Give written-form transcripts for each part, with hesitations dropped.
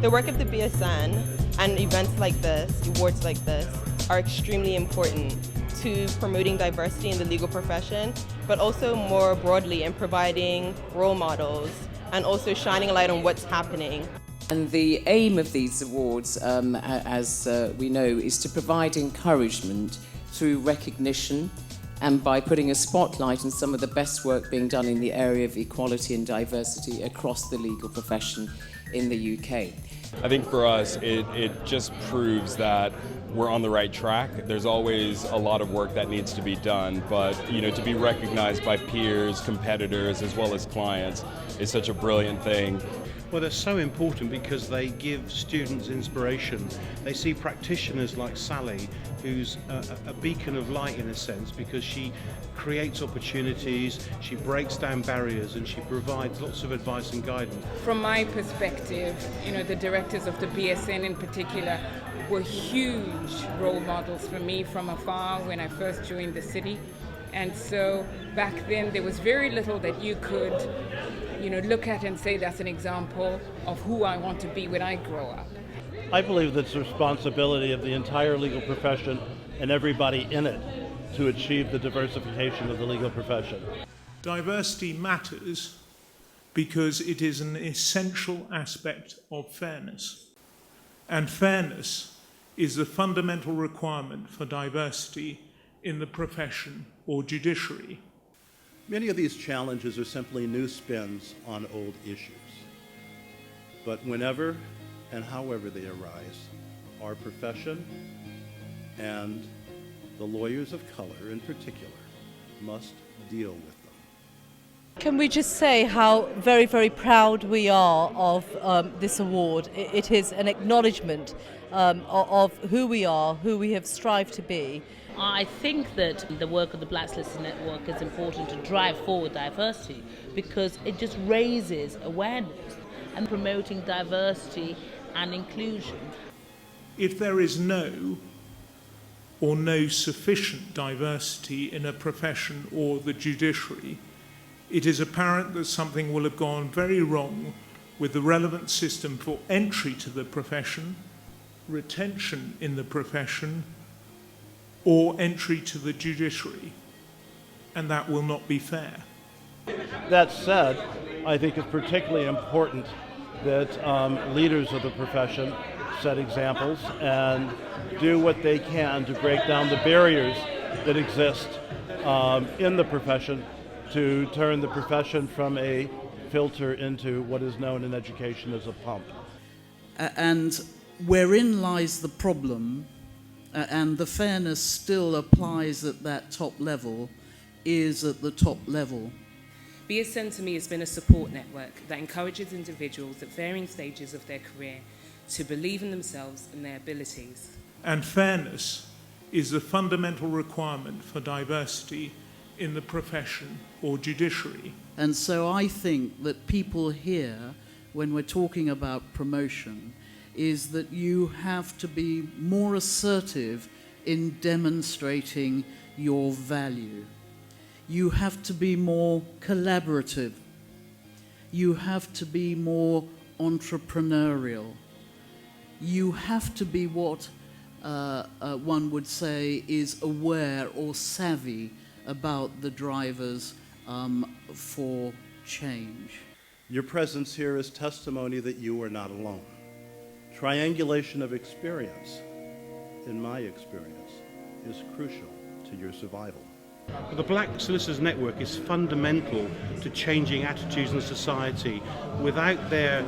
The work of the BSN and events like this, awards like this, are extremely important to promoting diversity in the legal profession, but also more broadly in providing role models and also shining a light on what's happening. And the aim of these awards, as we know, is to provide encouragement through recognition and by putting a spotlight on some of the best work being done in the area of equality and diversity across the legal profession in the UK. I think for us, it just proves that we're on the right track. There's always a lot of work that needs to be done, but to be recognized by peers, competitors, as well as clients is such a brilliant thing. Well, they're so important because they give students inspiration. They see practitioners like Sally, who's a beacon of light in a sense, because she creates opportunities, she breaks down barriers, and she provides lots of advice and guidance. From my perspective, the directors of the BSN in particular were huge role models for me from afar when I first joined the city. And so back then there was very little that you could look at and say that's an example of who I want to be when I grow up. I believe that's the responsibility of the entire legal profession and everybody in it to achieve the diversification of the legal profession. Diversity matters because it is an essential aspect of fairness. And fairness is the fundamental requirement for diversity in the profession or judiciary. Many of these challenges are simply new spins on old issues. But whenever and however they arise, our profession and the lawyers of color in particular must deal with them. Can we just say how very, very proud we are of this award? It is an acknowledgement of who we are, who we have strived to be. I think that the work of the Black Solicitors Network is important to drive forward diversity because it just raises awareness and promoting diversity and inclusion. If there is no sufficient diversity in a profession or the judiciary, it is apparent that something will have gone very wrong with the relevant system for entry to the profession, retention in the profession, or entry to the judiciary, and that will not be fair. That said, I think it's particularly important that leaders of the profession set examples and do what they can to break down the barriers that exist in the profession to turn the profession from a filter into what is known in education as a pump. And wherein lies the problem, and the fairness still applies at that top level, is at the top level. BSN to me has been a support network that encourages individuals at varying stages of their career to believe in themselves and their abilities. And fairness is the fundamental requirement for diversity in the profession or judiciary. And so I think that people here, when we're talking about promotion, is that you have to be more assertive in demonstrating your value. You have to be more collaborative. You have to be more entrepreneurial. You have to be what one would say is aware or savvy about the drivers for change. Your presence here is testimony that you are not alone. Triangulation of experience, in my experience, is crucial to your survival. The Black Solicitors Network is fundamental to changing attitudes in society. Without their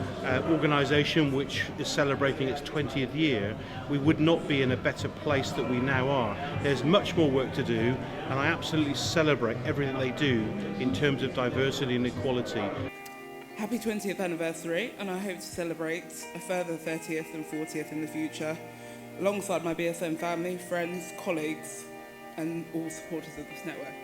organisation, which is celebrating its 20th year, we would not be in a better place that we now are. There's much more work to do, and I absolutely celebrate everything they do in terms of diversity and equality. Happy 20th anniversary, and I hope to celebrate a further 30th and 40th in the future, alongside my BSN family, friends, colleagues, and all supporters of this network.